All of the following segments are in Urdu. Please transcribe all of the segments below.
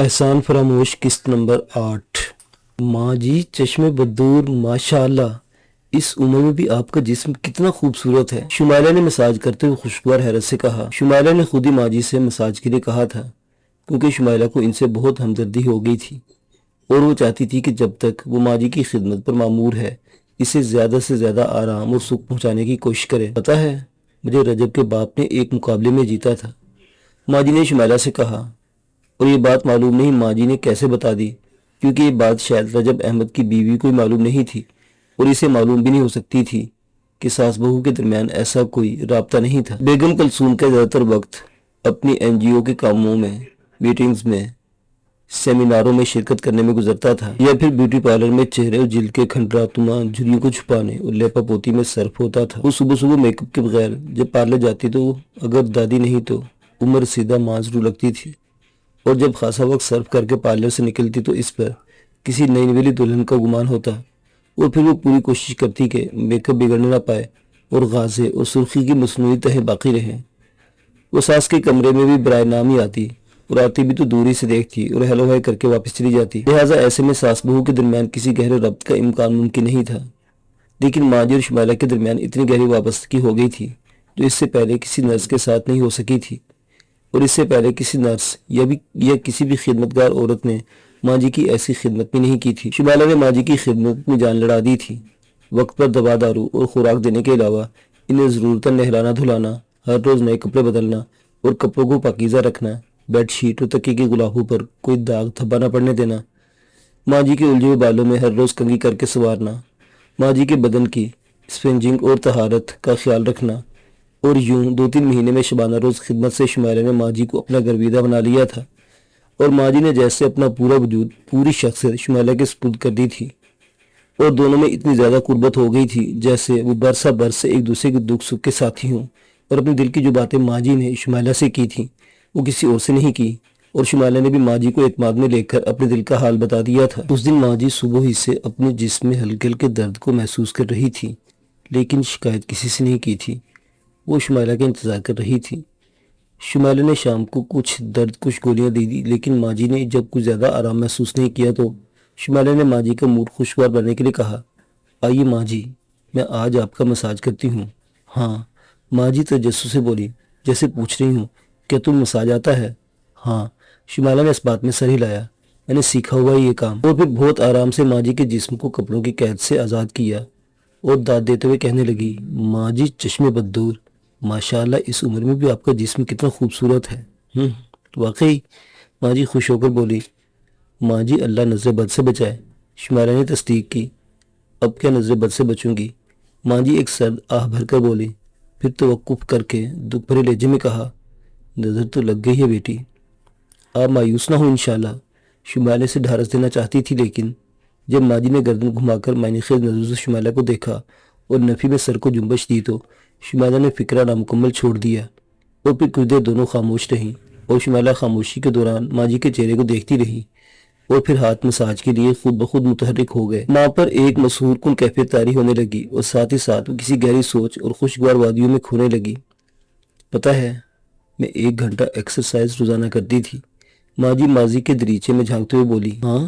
احسان فراموش قسط نمبر 8۔ ماں جی چشم بدور ماشاءاللہ، اس عمر میں بھی آپ کا جسم کتنا خوبصورت ہے، شمائلہ نے مساج کرتے ہوئے خوشگوار حیرت سے کہا۔ شمائلہ نے خود ہی ماں جی سے مساج کے لیے کہا تھا کیونکہ شمائلہ کو ان سے بہت ہمدردی ہو گئی تھی اور وہ چاہتی تھی کہ جب تک وہ ماں جی کی خدمت پر مامور ہے اسے زیادہ سے زیادہ آرام اور سکھ پہنچانے کی کوشش کرے۔ پتہ ہے مجھے رجب کے باپ نے ایک مقابلے میں جیتا تھا، ماں جی نے شمائلہ سے کہا، اور یہ بات معلوم نہیں ماں جی نے کیسے بتا دی، کیونکہ یہ بات شاید رجب احمد کی بیوی کو معلوم نہیں تھی اور اسے معلوم بھی نہیں ہو سکتی تھی کہ ساس بہو کے درمیان ایسا کوئی رابطہ نہیں تھا۔ بیگم کلثوم کا زیادہ تر وقت اپنی این جی او کے کاموں میں، میٹنگز میں، سیمیناروں میں شرکت کرنے میں گزرتا تھا یا پھر بیوٹی پارلر میں چہرے اور جلد کے کھنڈراتما جھریوں کو چھپانے اور لیپا پوتی میں صرف ہوتا تھا۔ وہ صبح صبح میک اپ کے بغیر جب پارلر جاتی تو اگر دادی نہیں تو عمر سیدھا ماں ضرور لگتی تھی، اور جب خاصا وقت صرف کر کے پارلر سے نکلتی تو اس پر کسی نئی نویلی دلہن کا گمان ہوتا اور پھر وہ پوری کوشش کرتی کہ میک اپ بگڑنے نہ پائے اور غازے اور سرخی کی مصنوعی تہیں باقی رہیں۔ وہ ساس کے کمرے میں بھی برائے نام ہی آتی اور آتی بھی تو دوری سے دیکھتی اور ہیلو ہائی کر کے واپس چلی جاتی، لہٰذا ایسے میں ساس بہو کے درمیان کسی گہرے ربط کا امکان ممکن نہیں تھا۔ لیکن ماں جی اور شمائلہ کے درمیان اتنی گہری وابستگی ہو گئی تھی جو اس سے پہلے کسی نرس کے ساتھ نہیں ہو سکی تھی، اور اس سے پہلے کسی نرس یا کسی بھی خدمتگار عورت نے ماں جی کی ایسی خدمت بھی نہیں کی تھی۔ شمائلہ نے ماں جی کی خدمت میں جان لڑا دی تھی، وقت پر دوا دارو اور خوراک دینے کے علاوہ انہیں ضرورتاً نہلانا دھلانا، ہر روز نئے کپڑے بدلنا اور کپڑوں کو پاکیزہ رکھنا، بیڈ شیٹ اور تکیے کے غلافوں پر کوئی داغ دھبا نہ پڑنے دینا، ماں جی کے الجھے ہوئے بالوں میں ہر روز کنگھی کر کے سنوارنا، ماں جی کے بدن کی اسپنجنگ اور طہارت کا خیال رکھنا، اور یوں 2-3 مہینے میں شبانہ روز خدمت سے شمائلہ نے ماں جی کو اپنا گرویدہ بنا لیا تھا، اور ماں جی نے جیسے اپنا پورا وجود، پوری شخصیت شمائلہ کے سپرد کر دی تھی، اور دونوں میں اتنی زیادہ قربت ہو گئی تھی جیسے وہ برسہ برس سے ایک دوسرے کے دکھ سکھ کے ساتھی ہوں، اور اپنے دل کی جو باتیں ماں جی نے شمائلہ سے کی تھیں وہ کسی اور سے نہیں کی، اور شمائلہ نے بھی ماں جی کو اعتماد میں لے کر اپنے دل کا حال بتا دیا تھا۔ اس دن ماں جی صبح ہی سے اپنے جسم میں ہلکے ہلکے درد کو محسوس کر رہی تھی، لیکن شکایت کسی سے نہیں کی تھی، وہ شمائلہ کا انتظار کر رہی تھی۔ شمائلہ نے شام کو کچھ گولیاں دی دی، لیکن ماں جی نے جب کچھ زیادہ آرام محسوس نہیں کیا تو شمائلہ نے ماں جی کا موڈ خوشگوار بنانے کے لیے کہا، آئیے ماں جی میں آج آپ کا مساج کرتی ہوں۔ ہاں، ماں جی تجسس سے بولی، جیسے پوچھ رہی ہوں کیا تم مساج آتا ہے؟ ہاں، شمائلہ نے اس بات میں سر ہلایا، میں نے سیکھا ہوا یہ کام، اور پھر بہت آرام سے ماں جی کے جسم کو کپڑوں کی قید سے آزاد کیا اور داد دیتے ہوئے کہنے لگی، ماں جی چشم بددور ماشاءاللہ، اس عمر میں بھی آپ کا جسم کتنا خوبصورت ہے۔ واقعی، ماں جی خوش ہو کر بولی۔ ماں جی اللہ نظر بد سے بچائے، شمائلہ نے تصدیق کی۔ اب کیا نظر بد سے بچوں گی؟ ماں جی ایک سرد آہ بھر کر بولی، پھر توقف کر کے دکھ بھرے لہجے میں کہا، نظر تو لگ گئی ہے بیٹی، آپ مایوس نہ ہو انشاءاللہ۔ شمائلہ سے ڈھارس دینا چاہتی تھی، لیکن جب ماں جی نے گردن گھما کر معنی خیز نظروں سے شمائلہ کو دیکھا اور نفی میں سر کو جنبش دی تو شمائلہ نے فکرہ نامکمل چھوڑ دیا، اور پھر کچھ دیر دونوں خاموش رہیں، اور شمائلہ خاموشی کے دوران ماں جی کے چہرے کو دیکھتی رہی، اور پھر ہاتھ مساج کے لیے خود بخود متحرک ہو گئے۔ ماں پر ایک مسحور کن کیفیت طاری ہونے لگی، اور ساتھ ہی ساتھ وہ کسی گہری سوچ اور خوشگوار وادیوں میں کھونے لگی۔ پتہ ہے میں 1 گھنٹہ ایکسرسائز روزانہ کرتی تھی، ماں جی ماضی کے دریچے میں جھانکتے ہوئے بولی۔ ہاں،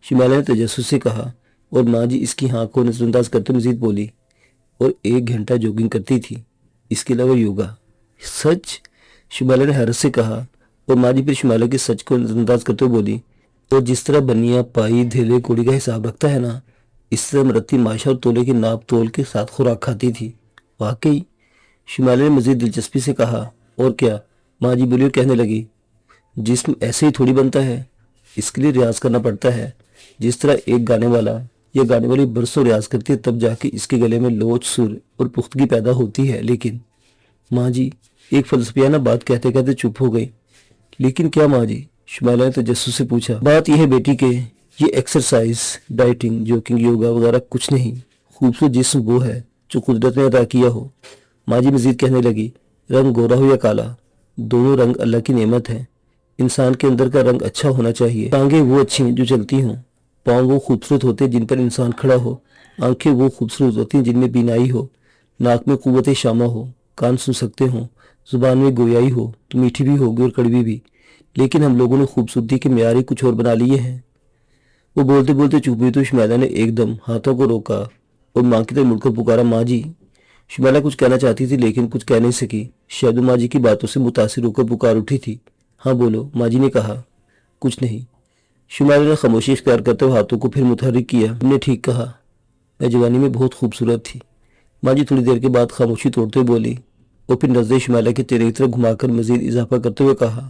شمائلہ نے تجسس سے کہا، اور ماں جی اس کی ہاں کو نظر انداز کرتے مزید بولی، اور 1 گھنٹہ جوگنگ کرتی تھی، اس کے علاوہ یوگا۔ سچ؟ شمائلہ نے حیرت سے کہا، اور ماں جی پھر شمائلہ کے سچ کو نظر انداز کرتے ہوئے بولی، اور جس طرح بنیا پائی دھیلے کوڑی کا حساب رکھتا ہے نا، اس طرح مرتی ماشا اور تولے کی ناپ تول کے ساتھ خوراک کھاتی تھی۔ واقعی؟ شمائلہ نے مزید دلچسپی سے کہا، اور کیا؟ ماں جی بولی اور کہنے لگی، جسم ایسے ہی تھوڑی بنتا ہے، اس کے لیے ریاض کرنا پڑتا ہے، جس طرح ایک گانے والا یا گانے والی برسوں ریاض کرتی ہے تب جا کے اس کے گلے میں لوچ، سر اور پختگی پیدا ہوتی ہے۔ لیکن ماں جی ایک فلسفیانہ بات کہتے کہتے چپ ہو گئی۔ لیکن کیا ماں جی؟ شمائلہ نے تجسس سے پوچھا۔ بات یہ ہے بیٹی کہ یہ ایکسرسائز، ڈائٹنگ، جوکنگ، یوگا وغیرہ کچھ نہیں، خوبصورت جسم وہ ہے جو قدرت نے عطا کیا ہو۔ ماں جی مزید کہنے لگی، رنگ گورا ہو یا کالا، دونوں رنگ اللہ کی نعمت ہیں۔ انسان کے اندر کا رنگ اچھا ہونا چاہیے، ٹانگیں وہ اچھی ہیں جو چلتی ہوں، پاؤں وہ خوبصورت ہوتے ہیں جن پر انسان کھڑا ہو، آنکھیں وہ خوبصورت ہوتی ہیں جن میں بینائی ہو، ناک میں قوت شامہ ہو، کان سن سکتے ہوں، زبان میں گویائی ہو تو میٹھی بھی ہوگی اور کڑوی بھی، لیکن ہم لوگوں نے خوبصورتی کے معیار ہی کچھ اور بنا لیے ہیں۔ وہ بولتے بولتے چپ ہوئی تو شمیلہ نے ایک دم ہاتھوں کو روکا اور ماں کی طرف مڑ کر پکارا، ماں جی۔ شمیلہ کچھ کہنا چاہتی تھی لیکن کچھ کہہ نہیں سکی، شاید وہ ماں جی کی باتوں سے متاثر ہو کر پکار اٹھی تھی۔ ہاں بولو، ماں جی نے کہا۔ کچھ نہیں، شمیلہ نے خاموشی اختیار کرتے ہوئے ہاتھوں کو پھر متحرک کیا۔ تم نے ٹھیک کہا، میں جوانی میں بہت خوبصورت تھی۔ ماں جی تھوڑی دیر کے بعد خاموشی توڑتے ہوئے بولی اور پھر نظریں شمیلہ کے چہرے کی طرف گھما کر مزید اضافہ کرتے ہوئے کہا،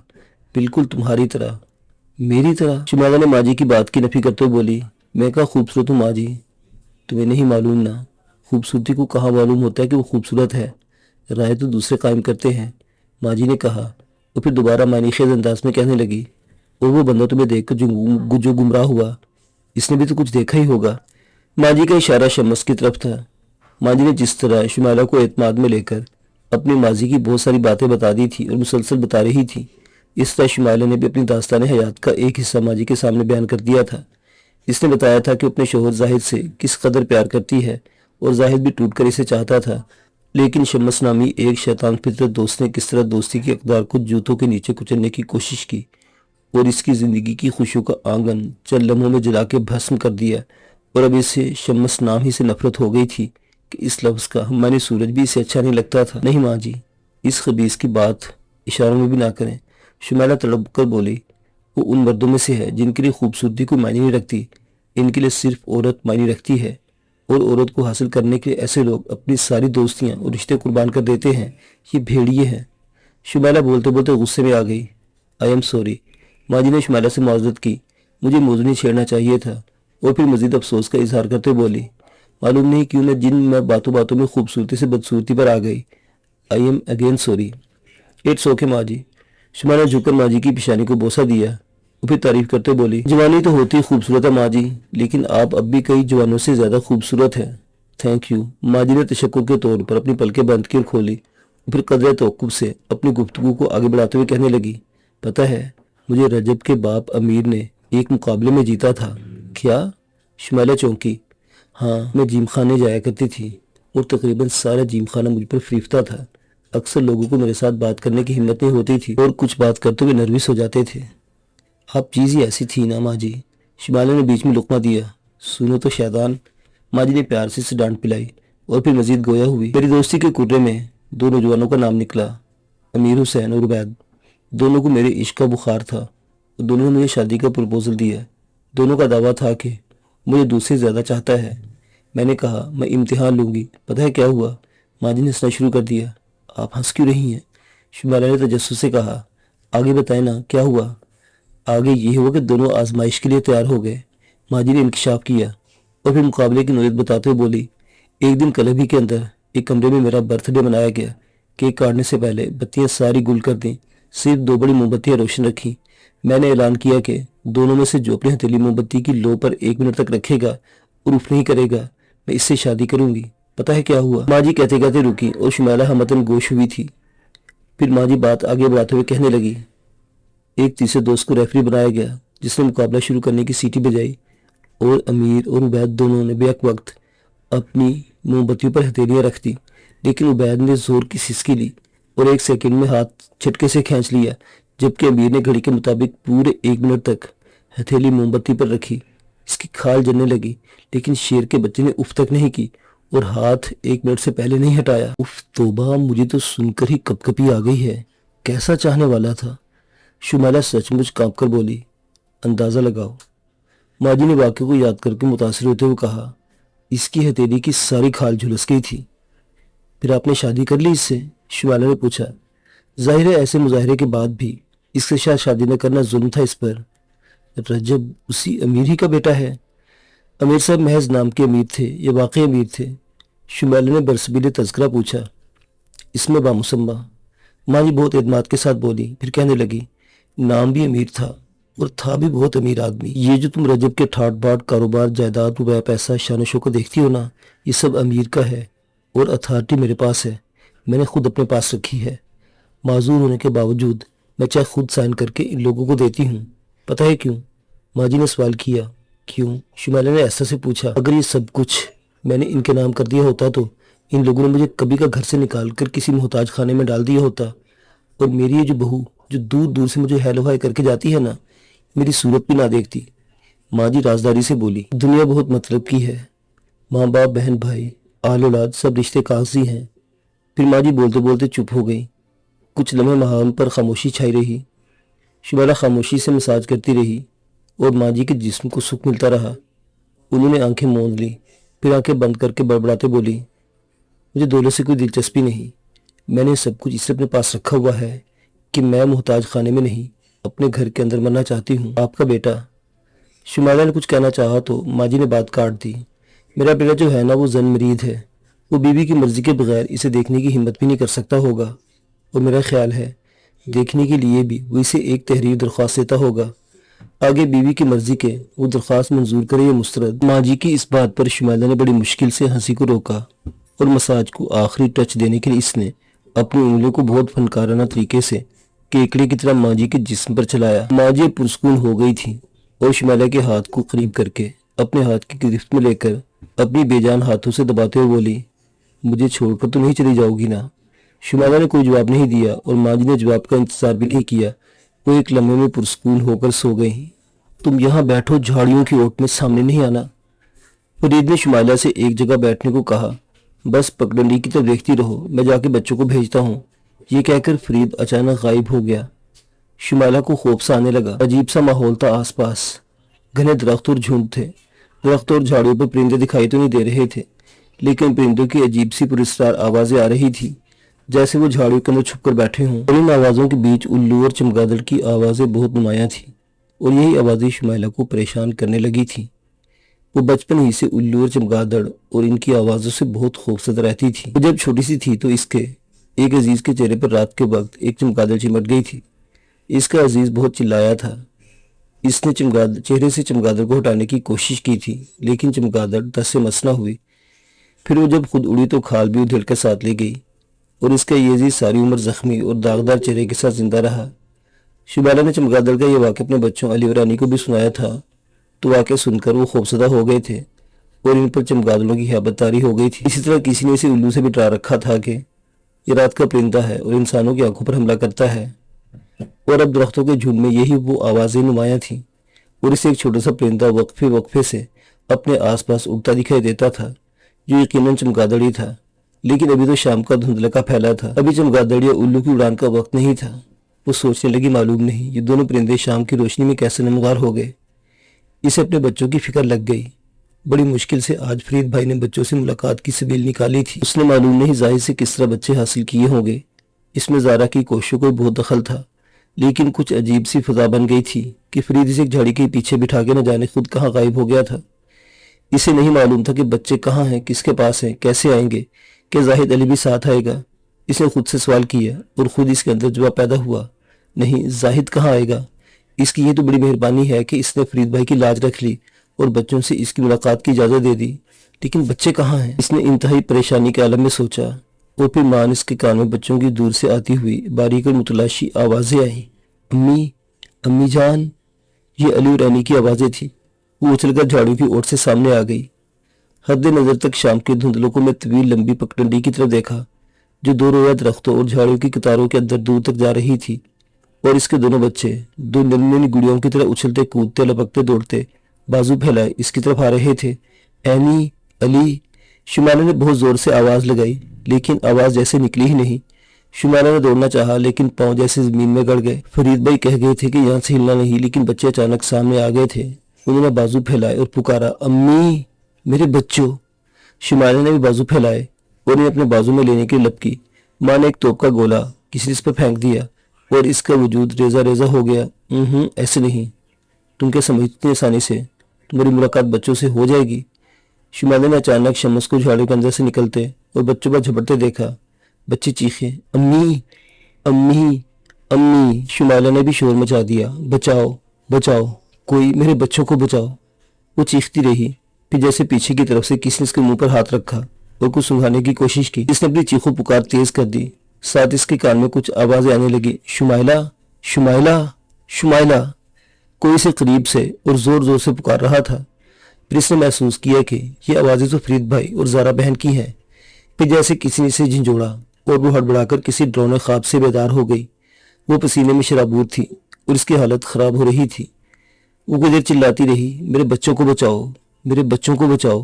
بالکل تمہاری طرح، میری طرح۔ شمیلہ نے ماں جی کی بات کی نفی کرتے ہوئے بولی، میں کہا خوبصورت ہوں ماں جی؟ تمہیں نہیں معلوم نا، خوبصورتی کو کہاں معلوم ہوتا ہے کہ وہ خوبصورت ہے، رائے تو دوسرے قائم کرتے ہیں، ماں جی نے کہا اور پھر دوبارہ معنی خیز انداز میں کہنے لگی، اور وہ بندہ تمہیں دیکھ کر جو گمراہ ہوا، اس نے بھی تو کچھ دیکھا ہی ہوگا۔ ماں جی کا اشارہ شمس کی طرف تھا۔ ماں جی نے جس طرح شمیلہ کو اعتماد میں لے کر اپنی ماضی کی بہت ساری باتیں بتا دی تھی اور مسلسل بتا رہی تھی، اس طرح شمیلہ نے بھی اپنی داستان حیات کا ایک حصہ ماں جی کے سامنے بیان کر دیا تھا۔ اس نے بتایا تھا کہ اپنے شوہر زاہد سے کس قدر پیار کرتی ہے اور زاہد بھی ٹوٹ کر اسے چاہتا تھا، لیکن شمس نامی ایک شیطان فطرت دوست نے کس طرح دوستی کی اقدار کو جوتوں کے نیچے کچلنے کی کوشش کی اور اس کی زندگی کی خوشیوں کا آنگن چند لمحوں میں جلا کے بھسم کر دیا، اور اب اسے شمس نام ہی سے نفرت ہو گئی تھی کہ اس لفظ کا میں نے سورج بھی اسے اچھا نہیں لگتا تھا۔ نہیں ماں جی، اس خبیث کی بات اشاروں میں بھی نہ کریں، شمیلہ تڑپ کر بولی، وہ ان مردوں میں سے ہے جن کے لیے خوبصورتی کوئی معنی نہیں رکھتی، ان کے لیے صرف عورت معنی رکھتی ہے، اور عورت کو حاصل کرنے کے ایسے لوگ اپنی ساری دوستیاں اور رشتے قربان کر دیتے ہیں، یہ بھیڑیے ہیں۔ شمیلہ بولتے بولتے غصے میں آ گئی۔ آئی ایم سوری، ماں جی نے شمیلہ سے معذرت کی، مجھے موضوع نہیں چھیڑنا چاہیے تھا، اور پھر مزید افسوس کا اظہار کرتے بولی، معلوم نہیں کیوں میں باتوں باتوں میں خوبصورتی سے بدصورتی پر آ گئی۔ I am again sorry. It's okay ماں جی۔ شمیلہ جھک کر ماں جی کی پیشانی کو بوسہ دیا اور پھر تعریف کرتے بولی، جوانی تو ہوتی خوبصورت ہے ماں جی، لیکن آپ اب بھی کئی جوانوں سے زیادہ خوبصورت ہیں۔ Thank you. ماں جی نے تشکر کے طور پر اپنی پلکیں بند کی اور کھولی، پھر قدرے توقف سے اپنی گفتگو کو آگے بڑھاتے ہوئے کہنے لگی، پتہ ہے مجھے رجب کے باپ امیر نے ایک مقابلے میں جیتا تھا۔ کیا؟ شمیلہ چونکی۔ ہاں، میں جیم خانے جایا کرتی تھی اور تقریباً سارا جیم خانہ مجھ پر فریفتہ تھا۔ اکثر لوگوں کو میرے ساتھ بات کرنے کی ہمت نہیں ہوتی تھی اور کچھ بات کرتے ہوئے نروس ہو جاتے تھے۔ آپ چیز ہی ایسی تھی نا ماں جی۔ شمیلہ نے بیچ میں لقمہ دیا۔ سنو تو شیطان، ماں جی نے پیار سے ڈانٹ پلائی اور پھر مزید گویا ہوئی، میری دوستی کے کرے میں دو نوجوانوں کا نام نکلا، امیر حسین اور عبید۔ دونوں کو میرے عشق کا بخار تھا اور دونوں نے مجھے شادی کا پرپوزل دیا۔ دونوں کا دعویٰ تھا کہ مجھے دوسرے زیادہ چاہتا ہے۔ میں نے کہا میں امتحان لوں گی۔ پتہ ہے کیا ہوا؟ ماں جی نے ہنسنا شروع کر دیا۔ آپ ہنس کیوں رہی ہیں؟ شمیلہ نے تجسس سے کہا۔ آگے بتائیں نا، کیا ہوا؟ آگے یہ ہوا کہ دونوں آزمائش کے لیے تیار ہو گئے۔ ماں جی نے انکشاف کیا اور پھر مقابلے کی نوعیت بتاتے ہوئے بولی، ایک دن کلب ہی کے اندر ایک کمرے میں میرا برتھ ڈے منایا گیا۔ کیک کاٹنے سے پہلے بتیاں ساری گل کر دیں، صرف دو بڑی موم بتیاں روشن رکھیں۔ میں نے اعلان کیا کہ دونوں میں سے جو اپنی ہتھیلی موم بتی کی لو پر 1 منٹ تک رکھے گا اور اف نہیں کرے گا، میں اس سے شادی کروں گی۔ پتہ ہے کیا ہوا؟ ماں جی کہتے کہتے رکی اور شمیلہ ہمتاً گوش ہوئی تھی۔ پھر ماں جی بات آگے بڑھاتے ہوئے کہنے لگی، ایک تیسرے دوست کو ریفری بنایا گیا جس نے مقابلہ شروع کرنے کی سیٹی بجائی، اور امیر اور عبید دونوں نے بیک وقت اپنی موم بتیوں پر ہتھیلیاں رکھ دی، لیکن عبید نے زور کی سسکی لی اور 1 سیکنڈ میں ہاتھ چھٹکے سے کھینچ لیا، جبکہ امیر نے گھڑی کے مطابق پورے 1 منٹ تک ہتھیلی موم بتی پر رکھی۔ اس کی کھال جلنے لگی، لیکن شیر کے بچے نے اف تک نہیں کی اور ہاتھ 1 منٹ سے پہلے نہیں ہٹایا۔ اف توبہ، مجھے تو سن کر ہی کپ کپی آ گئی ہے، کیسا چاہنے والا تھا۔ شمیلہ سچ مچ کانپ کر بولی، اندازہ لگاؤ۔ ماں جی نے واقعے کو یاد کر کے متاثر ہوتے ہوئے کہا، اس کی ہتھیلی کی ساری کھال جھلس گئی تھی۔ پھر آپ نے شادی کر لی اس سے؟ شمیلہ نے پوچھا۔ ظاہر ہے ایسے مظاہرے کے بعد بھی اس کے ساتھ شادی نہ کرنا ظلم تھا اس پر۔ رجب اسی امیر ہی کا بیٹا ہے؟ امیر صاحب محض نام کے امیر تھے یا واقعی امیر تھے؟ شمیلہ نے برسبیل تذکرہ پوچھا۔ اس میں بامسمہ، ماں جی بہت اعتماد کے ساتھ بولی، پھر کہنے لگی، نام بھی امیر تھا اور تھا بھی بہت امیر آدمی۔ یہ جو تم رجب کے ٹھاٹ باٹ کاروبار، جائیداد، روپے، پیسہ، شان و شوکت دیکھتی ہو نا، یہ سب امیر کا ہے، اور اتھارٹی میرے پاس ہے، میں نے خود اپنے پاس رکھی ہے۔ معذور ہونے کے باوجود میں چیک خود سائن کر کے ان لوگوں کو دیتی ہوں۔ پتہ ہے کیوں؟ ماں جی نے سوال کیا۔ کیوں؟ شمیلہ نے ایسا سے پوچھا۔ اگر یہ سب کچھ میں نے ان کے نام کر دیا ہوتا تو ان لوگوں نے مجھے کبھی کا گھر سے نکال کر کسی محتاج خانے میں ڈال دیا ہوتا۔ اور میری یہ جو بہو جو دور دور سے مجھے ہیلو ہائی کر کے جاتی ہے نا، میری صورت بھی نہ دیکھتی۔ ماں جی رازداری سے بولی، دنیا بہت مطلب کی ہے، ماں باپ بہن بھائی آل اولاد سب رشتے کاغذی ہیں۔ پھر ماں جی بولتے بولتے چپ ہو گئی۔ کچھ لمحے ماحول پر خاموشی چھائی رہی۔ شمالہ خاموشی سے مساج کرتی رہی اور ماں جی کے جسم کو سکھ ملتا رہا۔ انہوں نے آنکھیں موند لی، پھر آنکھیں بند کر کے بڑبڑاتے بولی، مجھے دولت سے کوئی دلچسپی نہیں، میں نے سب کچھ اس لیے اپنے پاس رکھا ہوا ہے کہ میں محتاج خانے میں نہیں، اپنے گھر کے اندر مرنا چاہتی ہوں۔ آپ کا بیٹا۔ شمالہ نے کچھ کہنا چاہا تو ماں جی نے بات کاٹ دی۔ میرا بیٹا جو ہے نا وہ زن مرید ہے، وہ بیوی کی مرضی کے بغیر اسے دیکھنے کی ہمت بھی نہیں کر سکتا ہوگا، اور میرا خیال ہے دیکھنے کے لیے بھی وہ اسے ایک تحریر درخواست دیتا ہوگا۔ آگے بیوی کی مرضی کے وہ درخواست منظور کرے یا مسترد۔ ماں جی کی اس بات پر شمالہ نے بڑی مشکل سے ہنسی کو روکا اور مساج کو آخری ٹچ دینے کے لیے اس نے اپنی انگلیوں کو بہت فنکارانہ طریقے سے کیکڑے کی طرح ماں جی کے جسم پر چلایا۔ ماں جی پرسکون ہو گئی تھی اور شمالہ کے ہاتھ کو قریب کر کے اپنے ہاتھ کی گرفت میں لے کر اپنی بے جان ہاتھوں سے دباتے ہوئے بولی، مجھے چھوڑ کر تو نہیں چلی جاؤ گی نا؟ شمالہ نے کوئی جواب نہیں دیا اور ماں جی نے جواب کا انتظار بھی نہیں کیا۔ وہ ایک لمحے میں پرسکون ہو کر سو گئی۔ تم یہاں بیٹھو، جھاڑیوں کی اوٹ میں سامنے نہیں آنا۔ فرید نے شمالہ سے ایک جگہ بیٹھنے کو کہا۔ بس پگڈنڈی کی طرف دیکھتی رہو، میں جا کے بچوں کو بھیجتا ہوں۔ یہ کہہ کر فرید اچانک غائب ہو گیا۔ شمالہ کو خوف سا آنے لگا۔ عجیب سا ماحول تھا آس پاس، گھنے درخت اور جھونڈ تھے۔ درخت اور جھاڑیوں پر پرندے دکھائی تو نہیں دے رہے تھے، لیکن پرندوں کی عجیب سی پراسرار آوازیں آ رہی تھی، جیسے وہ جھاڑیوں کے اندر چھپ کر بیٹھے ہوں۔ اور ان آوازوں کے بیچ الو اور چمگادڑ کی آوازیں بہت نمایاں تھیں، اور یہی آوازیں شمالہ کو پریشان کرنے لگی تھیں۔ وہ بچپن ہی سے الو اور چمگادڑ اور ان کی آوازوں سے بہت خوفزدہ رہتی تھی۔ وہ جب چھوٹی سی تھی تو اس کے ایک عزیز کے چہرے پر رات کے وقت ایک چمگادڑ چمٹ گئی تھی۔ اس کا عزیز بہت چلایا تھا۔ اس نے چہرے سے چمگادڑ کو ہٹانے کی کوشش کی تھی، لیکن چمگادڑ دس سے مس نہ ہوئی۔ پھر وہ جب خود اڑی تو کھال بھی ادھیڑ کر ساتھ لے گئی، اور اس کا یہ عزیز ساری عمر زخمی اور داغدار چہرے کے ساتھ زندہ رہا۔ شمالہ نے چمگادڑ کا یہ واقعہ اپنے بچوں علی اور رانی کو بھی سنایا تھا، تو واقعہ سن کر وہ خوفزدہ ہو گئے تھے اور ان پر چمگادڑوں کی ہیبت طاری ہو گئی تھی۔ اسی طرح کسی نے اسے الو سے بھی ڈرا رکھا تھا کہ یہ رات کا پرندہ ہے اور انسانوں کی آنکھوں پر حملہ کرتا ہے، اور اب درختوں کے جھنڈ میں یہی وہ آوازیں نمایاں تھیں، اور اسے ایک چھوٹا سا پرندہ وقفے وقفے سے اپنے آس پاس اڑتا دکھائی دیتا تھا، جو یقیناً چمگادڑ ہی تھا۔ لیکن ابھی تو شام کا دھندلکا پھیلا تھا، ابھی چمگادڑ یا الو کی اڑان کا وقت نہیں تھا۔ وہ سوچنے لگی، معلوم نہیں یہ دونوں پرندے شام کی روشنی میں کیسے نمودار ہو گئے۔ اسے اپنے بچوں کی فکر لگ گئی۔ بڑی مشکل سے آج فرید بھائی نے بچوں سے ملاقات کی سبیل نکالی تھی۔ اس نے معلوم نہیں ظاہر سے کس طرح بچے حاصل کیے ہوں گے۔ اس میں زارا کی کوششوں کو بہت دخل تھا، لیکن کچھ عجیب سی فضا بن گئی تھی کہ فرید اسے ایک جھاڑی کے پیچھے بٹھا کے نہ جانے خود کہاں غائب ہو گیا تھا۔ اسے نہیں معلوم تھا کہ بچے کہاں ہیں، کس کے پاس ہیں، کیسے آئیں گے، کہ زاہد علی بھی ساتھ آئے گا۔ اس نے خود سے سوال کیا اور خود اس کے اندر جواب پیدا ہوا، نہیں زاہد کہاں آئے گا۔ اس کی یہ تو بڑی مہربانی ہے کہ اس نے فرید بھائی کی لاج رکھ لی اور بچوں سے اس کی ملاقات کی اجازت دے دی، لیکن بچے کہاں ہیں؟ اس نے انتہائی پریشانی کے عالم میں سوچا، اور پھر مان اس کے کان میں بچوں کی دور سے آتی ہوئی باریک اور متلاشی آوازیں آئیں، امی، امی جان۔ یہ علی اور رانی کی آوازیں تھیں۔ وہ اچھل کر جھاڑیوں کی اوٹ سے سامنے آ گئی۔ حد نظر تک شام کے دھندلکوں میں طویل لمبی پگڈنڈی کی طرف دیکھا، جو دو رویا درختوں اور جھاڑیوں کی قطاروں کے اندر دور تک جا رہی تھی، اور اس کے دونوں بچے دو ننھی ننھی گڑیوں کی طرح اچھلتے کودتے لپکتے دوڑتے بازو پھیلائے اس کی طرف آ رہے تھے۔ اینی، علی۔ شمالہ نے بہت زور سے آواز لگائی، لیکن آواز جیسے نکلی ہی نہیں۔ شمالہ نے دوڑنا چاہا، لیکن پاؤں جیسے زمین میں گڑ گئے۔ فرید بھائی کہہ گئے تھے کہ یہاں سے ہلنا نہیں، لیکن بچے اچانک سامنے آ گئے تھے۔ انہوں نے بازو پھیلائے اور پکارا، امی، میرے بچوں۔ شمالہ نے بھی بازو پھیلائے اور انہیں اپنے بازو میں لینے کی لپکی۔ ماں نے ایک توپ کا گولا کسی نے اس پر پھینک دیا اور اس کا وجود ریزہ ریزہ ہو گیا۔ ایسے نہیں، تم کیا سمجھتی آسانی سے تمہاری ملاقات بچوں سے ہو جائے گی؟ شمالہ نے اچانک شمس کو جھاڑیوں کے اندر سے نکلتے اور بچوں پر جھپٹتے دیکھا۔ بچے چیخے، امی، امی، امی۔ شمالہ نے بھی شور مچا دیا، بچاؤ، بچاؤ، کوئی میرے بچوں کو بچاؤ۔ وہ چیختی رہی، پھر جیسے پیچھے کی طرف سے کسی نے اس کے منہ پر ہاتھ رکھا اور کچھ سنگھانے کی کوشش کی۔ اس نے اپنی چیخو پکار تیز کر دی، ساتھ اس کے کان میں کچھ آوازیں آنے لگی، شمائلہ، شمائلہ، شمائلہ۔ کوئی اسے قریب سے اور زور زور سے پکار رہا تھا۔ پھر اس نے محسوس کیا کہ یہ آوازیں تو فرید بھائی اور زارا بہن کی ہیں۔ پھر جیسے کسی نے اسے جھنجھوڑا اور وہ ہڑبڑا کر کسی ڈراؤنے خواب سے بیدار ہو گئی۔ وہ پسینے میں شرابور تھی اور اس کی حالت خراب ہو رہی تھی۔ وہ کچھ دیر چلاتی رہی، میرے بچوں کو بچاؤ، میرے بچوں کو بچاؤ،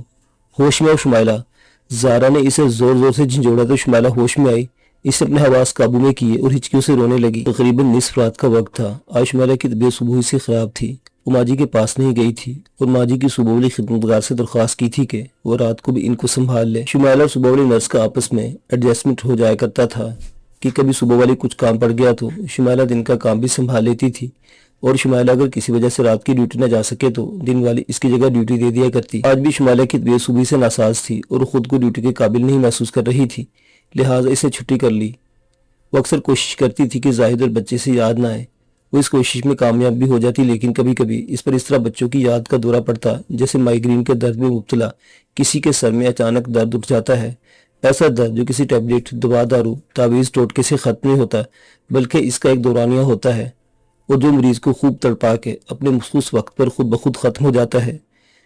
ہوش میں آؤ شمائلہ۔ زارا نے اسے زور زور سے جھنجھوڑا تو شمائلہ ہوش میں آئی۔ اس نے اپنے حواس قابو میں کیے اور ہچکیوں سے رونے لگی۔ تقریباً نصف رات کا وقت تھا۔ آج شمائلہ کی طبیعت صبح سے خراب تھی۔ وہ ماجی کے پاس نہیں گئی تھی اور ماجی کی صبح والی خدمتگار سے درخواست کی تھی کہ وہ رات کو بھی ان کو سنبھال لے۔ شمائلہ اور صبح والی نرس کا آپس میں ایڈجسٹمنٹ ہو جایا کرتا تھا کہ کبھی صبح والی کچھ کام پڑ گیا تو شمائلہ دن کا کام بھی سنبھال لیتی تھی، اور شمائلہ اگر کسی وجہ سے رات کی ڈیوٹی نہ جا سکے تو دن والی اس کی جگہ ڈیوٹی دے دیا کرتی۔ آج بھی شمائلہ کی طبیعت صبح سے ناساز تھی اور خود کو ڈیوٹی کے قابل نہیں محسوس کر رہی تھی، لہٰذا اسے چھٹی کر لی۔ وہ اکثر کوشش کرتی تھی کہ زاہد اور بچے سے یاد نہ آئے۔ وہ اس کوشش میں کامیاب بھی ہو جاتی، لیکن کبھی کبھی اس پر اس طرح بچوں کی یاد کا دورہ پڑتا جیسے مائیگرین کے درد میں مبتلا کسی کے سر میں اچانک درد اٹھ جاتا ہے۔ ایسا درد جو کسی ٹیبلٹ، دوا، دارو، تعویذ، ٹوٹکے سے ختم نہیں ہوتا، بلکہ اس کا ایک دورانیہ ہوتا ہے اور جو مریض کو خوب تڑپا کے اپنے مخصوص وقت پر خود بخود ختم ہو جاتا ہے۔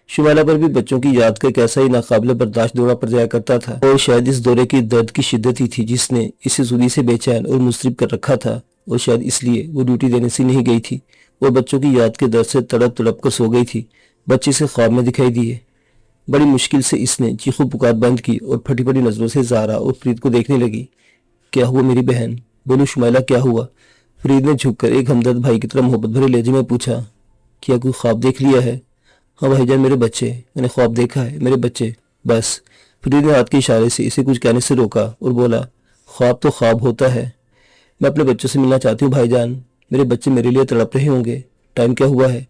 شمائلہ پر بھی بچوں کی یاد کا ایک ایسا ہی ناقابل برداشت دورہ پڑ جایا کرتا تھا، اور شاید اس دورے کی درد کی شدت ہی تھی جس نے اسے زوری سے بے چین اور مضطرب کر رکھا تھا، اور شاید اس لیے وہ ڈیوٹی دینے سے نہیں گئی تھی اور بچوں کی یاد کے درد سے تڑپ تڑپ کر سو گئی تھی۔ بچے سے خواب میں دکھائی دیے۔ بڑی مشکل سے اس نے چیخو پکار بند کی اور پھٹی پھٹی نظروں سے زارا اور فرید کو دیکھنے لگی۔ کیا ہوا میری بہن؟ بولو شمائلہ، کیا ہوا؟ فرید نے جھک کر ایک ہمدرد بھائی کی طرح محبت بھرے لہجے میں پوچھا۔ کیا کوئی خواب دیکھ لیا ہے؟ ہاں بھائی جان، میرے بچے، میں نے خواب دیکھا ہے، میرے بچے، بس۔ فرید نے ہاتھ کے اشارے سے اسے کچھ کہنے سے روکا اور بولا، خواب تو خواب ہوتا ہے، میں اپنے بچوں سے ملنا چاہتی ہوں بھائی جان، میرے بچے میرے لیے تڑپ رہے ہوں گے۔ ٹائم کیا ہوا ہے؟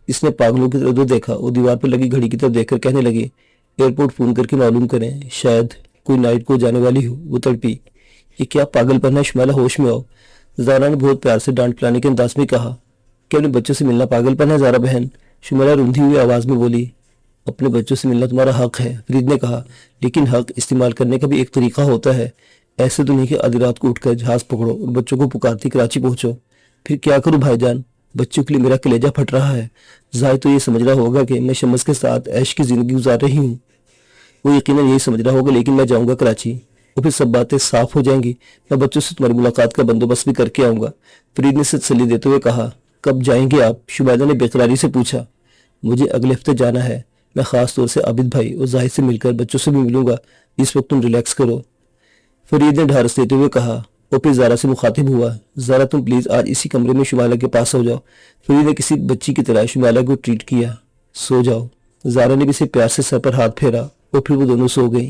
اس نے پاگلوں کی طرح ادھر دیکھا اور دیوار پر لگی گھڑی کی طرف دیکھ کر کہنے لگی، ایئرپورٹ فون کر کے معلوم کریں، شاید کوئی نائٹ کو جانے والی ہو۔ وہ تڑپی۔ یہ کیا پاگل پن ہے شمائلہ، ہوش میں آؤ۔ زارا نے بہت پیار سے ڈانٹ پلانے کے انداز میں کہا۔ کہ اپنے بچوں سے ملنا پاگل پن ہے زارا بہن؟ شمائلہ روندھی ہوئی آواز میں بولی۔ اپنے بچوں سے ملنا تمہارا حق ہے، فرید نے کہا، لیکن حق استعمال کرنے کا بھی ایک طریقہ ہوتا ہے۔ ایسے تو نہیں کہ آدھی رات کو اٹھ کر جہاز پکڑو اور بچوں کو پکارتی کراچی پہنچو۔ پھر کیا کروں بھائی جان؟ بچوں کے لیے میرا کلیجہ پھٹ رہا ہے۔ ظاہر تو یہ سمجھ رہا ہوگا کہ میں شمس کے ساتھ عیش کی زندگی گزار رہی ہوں، وہ یقیناً یہی سمجھ رہا ہوگا، لیکن میں جاؤں گا کراچی اور پھر سب باتیں صاف ہو جائیں گی۔ میں بچوں سے تمہاری ملاقات کا بندوبست بھی کر کے آؤں گا، فرید نے تسلی دیتے ہوئے کہا۔ کب جائیں گے آپ؟ شمائلہ نے بے قراری سے پوچھا۔ مجھے اگلے ہفتے جانا ہے، میں خاص طور سے عابد بھائی اور زاہد سے مل کر بچوں سے بھی ملوں گا، اس وقت تم ریلیکس کرو، فرید نے ڈھارس دیتے ہوئے کہا، اور پھر زارا سے مخاطب ہوا۔ زارا تم پلیز آج اسی کمرے میں شمائلہ کے پاس سو جاؤ۔ فرید نے کسی بچی کی طرح شمائلہ کو ٹریٹ کیا۔ سو جاؤ۔ زارا نے بھی اسے پیار سے سر پر ہاتھ پھیرا اور پھر وہ دونوں سو گئیں۔